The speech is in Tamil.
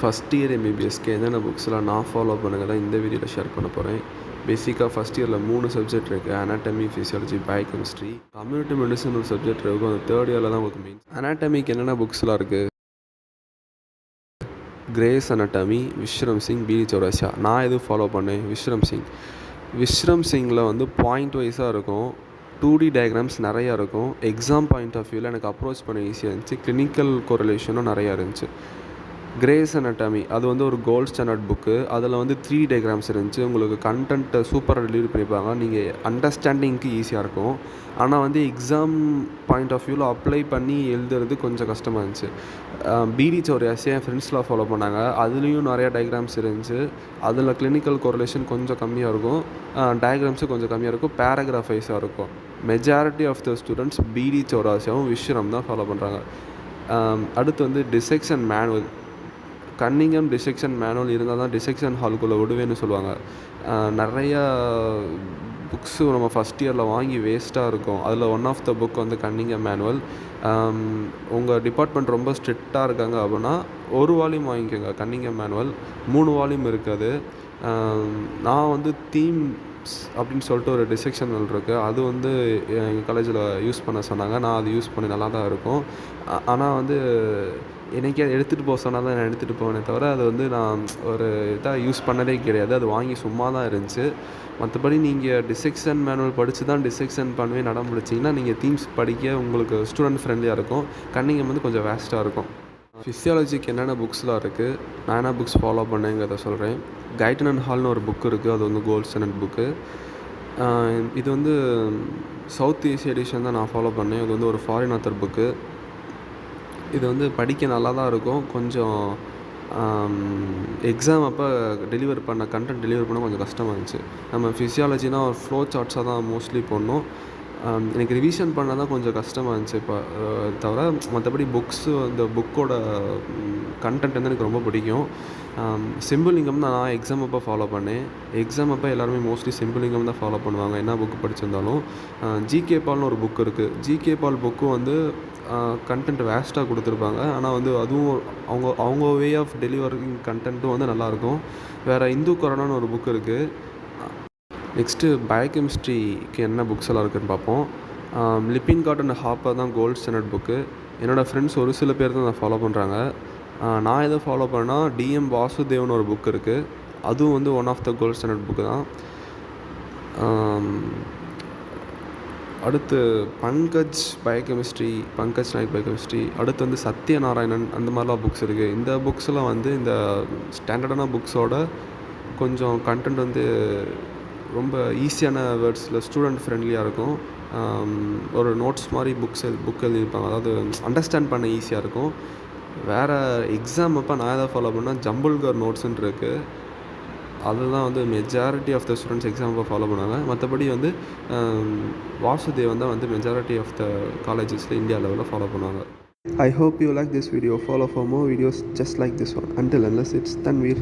ஃபஸ்ட் இயர் எம்பிபிஎஸ்க்கு என்னென்ன புக்ஸ்லாம் நான் ஃபாலோ பண்ணுறதா இந்த வீடியோவில் ஷேர் பண்ண போகிறேன். பேசிக்காக ஃபஸ்ட் இயரில் 3 சப்ஜெக்ட் இருக்குது. Anatomy, physiology, biochemistry. Community medicine ஒரு சப்ஜெக்ட் இருக்கும். அது தேர்ட் இயரில் தான் உங்களுக்கு மெயின். அனாட்டமிக்கு என்னென்ன புக்ஸ்லாம் இருக்குது? கிரேஸ் அனாட்டமி, விஸ்ரம் சிங், பிடி சௌராசியா. நான் எதுவும் ஃபாலோ பண்ணேன்? விஸ்ரம் சிங்கில் வந்து பாயிண்ட் வைஸாக இருக்கும். 2D டயக்ராம்ஸ் நிறையா இருக்கும். எக்ஸாம் பாயிண்ட் ஆஃப் வியூவில் எனக்கு அப்ரோச் பண்ண ஈஸியாக இருந்துச்சு. கிளினிக்கல் கோரிலேஷனும் நிறையா இருந்துச்சு. கிரேஸ் அனாட்டமி அது வந்து ஒரு கோல்ட் ஸ்டாண்டர்ட் புக்கு. அதில் வந்து 3 டயக்ராம்ஸ் இருந்துச்சு. உங்களுக்கு கண்டென்ட்டை சூப்பராக டெலிவரி பண்ணியிருப்பாங்க. நீங்கள் அண்டர்ஸ்டாண்டிங்க்கு ஈஸியாக இருக்கும். ஆனால் வந்து எக்ஸாம் பாயிண்ட் ஆஃப் வியூவில் அப்ளை பண்ணி எழுதுறது கொஞ்சம் கஷ்டமாக இருந்துச்சு. பிடி சௌராசியா என் ஃப்ரெண்ட்ஸ்லாம் ஃபாலோ பண்ணாங்க. அதுலேயும் நிறையா டயக்ராம்ஸ் இருந்துச்சு. அதில் கிளினிக்கல் கோரிலேஷன் கொஞ்சம் கம்மியாக இருக்கும். டயக்ராம்ஸும் கொஞ்சம் கம்மியாக இருக்கும். பேராகிராஃப் வைஸாக இருக்கும். மெஜாரிட்டி ஆஃப் த ஸ்டூடெண்ட்ஸ் பிடி சௌராசியாவும் விஸ்ரம் தான் ஃபாலோ பண்ணுறாங்க. அடுத்து வந்து டிசெக்ஷன் மேனுவல். கன்னிங்கம் டிசெக்ஷன் மேனுவல் இருந்தால் தான் டிசெக்ஷன் ஹாலுக்குள்ளே விடுவேன்னு சொல்லுவாங்க. நிறையா புக்ஸு நம்ம ஃபஸ்ட் இயரில் வாங்கி வேஸ்ட்டாக இருக்கும். அதில் ஒன் ஆஃப் த புக் வந்து கன்னிங்கம் மேனுவல். உங்கள் டிபார்ட்மெண்ட் ரொம்ப ஸ்ட்ரிக்டாக இருக்காங்க அப்படின்னா ஒரு வால்யூம் வாங்கிக்கோங்க. கன்னிங்கம் மேனுவல் 3 வால்யூம் இருக்குது. நான் வந்து தீம்ஸ் அப்படின்னு சொல்லிட்டு ஒரு டிசெக்ஷன் இருக்குது. அது வந்து எங்கள் காலேஜில் யூஸ் பண்ண சொன்னாங்க. நான் அது யூஸ் பண்ணி நல்லா தான் இருக்கும். ஆனால் வந்து எனக்கே எடுத்துகிட்டு போக சொன்னால் தான் நான் எடுத்துகிட்டு போவேனே தவிர அது வந்து நான் ஒரு இதாக யூஸ் பண்ணதே கிடையாது. அது வாங்கி சும்மா தான் இருந்துச்சு. மற்றபடி நீங்கள் டிசெக்ஷன் மேனுவல் படித்து தான் டிசெக்ஷன் பண்ணவே நடம் பிடிச்சிங்கன்னா நீங்கள் தீம்ஸ் படிக்க உங்களுக்கு ஸ்டூடெண்ட் ஃப்ரெண்ட்லியாக இருக்கும். கன்னிங்கம் வந்து கொஞ்சம் வேஸ்ட்டாக இருக்கும். ஃபிசியாலஜிக்கு என்னென்ன புக்ஸ்லாம் இருக்குது, நான் என்ன புக்ஸ் ஃபாலோ பண்ணேங்கிறத சொல்கிறேன். கைட்டன் அண்ட் ஹால்னு ஒரு புக்கு இருக்குது. அது வந்து கோல்ட் ஸ்டாண்டர்ட் புக்கு. இது வந்து சவுத் ஏசியா எடிஷன் தான் நான் ஃபாலோ பண்ணேன். இது வந்து ஒரு ஃபாரின் ஆத்தர் புக்கு. இது வந்து படிக்க நல்லா தான் இருக்கும். கொஞ்சம் எக்ஸாம் அப்போ டெலிவர் பண்ண கண்டென்ட் டெலிவர் பண்ண கொஞ்சம் கஷ்டமாக இருந்துச்சு. நம்ம ஃபிசியாலஜினா ஒரு ஃப்ளோ சார்ட்ஸாக தான் மோஸ்ட்லி பண்ணோம். எனக்கு ரிவிஷன் பண்ண தான் கொஞ்சம் கஷ்டமாக இருந்துச்சு. இப்போ தவிர மற்றபடி புக்ஸு அந்த புக்கோட கண்டென்ட் வந்து எனக்கு ரொம்ப பிடிக்கும். சிம்பிளிங்கம் தான் நான் எக்ஸாம் அப்போ ஃபாலோ பண்ணேன். எக்ஸாம் அப்போ எல்லாருமே மோஸ்ட்லி சிம்பிளிங்கம் தான் ஃபாலோ பண்ணுவாங்க என்ன புக்கு படிச்சிருந்தாலும். ஜிகே பால்னு ஒரு புக் இருக்குது. ஜிகே பால் புக்கும் வந்து கண்டென்ட் வேஸ்ட்டாக கொடுத்துருப்பாங்க. ஆனால் வந்து அதுவும் அவங்க வே ஆஃப் டெலிவரிங் கண்டென்ட்டும் வந்து நல்லாயிருக்கும். வேறு இந்து கொரோனான்னு ஒரு புக் இருக்குது. நெக்ஸ்ட்டு பயோகெமிஸ்ட்ரிக்கு என்ன புக்ஸ் எல்லாம் இருக்குதுன்னு பார்ப்போம். லிப்பின் காட் அண்ட் ஹாப்பர் தான் கோல்ட் ஸ்டாண்டர்ட் புக்கு. என்னோடய ஃப்ரெண்ட்ஸ் ஒரு சில பேர் தான் அதை ஃபாலோ பண்ணுறாங்க. நான் எதை ஃபாலோ பண்ணால் டிஎம் வாசுதேவ்னு ஒரு புக் இருக்குது. அதுவும் வந்து one of the gold standard book தான். அடுத்து பங்கஜ் பயோகெமிஸ்ட்ரி, பங்கஜ் நாயக் பயோகெமிஸ்ட்ரி. அடுத்து வந்து சத்யநாராயணன் அந்த மாதிரிலாம் புக்ஸ் இருக்குது. இந்த புக்ஸ்லாம் வந்து இந்த ஸ்டாண்டர்டான புக்ஸோட கொஞ்சம் கண்டென்ட் வந்து ரொம்ப ஈஸியான வேர்ட்ஸில் ஸ்டூடெண்ட் ஃப்ரெண்ட்லியாக இருக்கும். ஒரு நோட்ஸ் மாதிரி புக் எழுதியிருப்பாங்க. அதாவது அண்டர்ஸ்டாண்ட் பண்ண ஈஸியாக இருக்கும். வேறு எக்ஸாம் அப்போ நான் எதை ஃபாலோ பண்ணால் ஜம்புல்கர் நோட்ஸுன்னு இருக்குது. அதுதான் வந்து majority of the students exam அப்போ ஃபாலோ பண்ணுவாங்க. மற்றபடி வந்து வாசுதேவன் தான் வந்து மெஜாரிட்டி ஆஃப் த காலேஜஸில் இந்தியா லெவலில் ஃபாலோ பண்ணுவாங்க. I hope you like this video. Follow for more videos just like this one. Until unless it's Tanveer.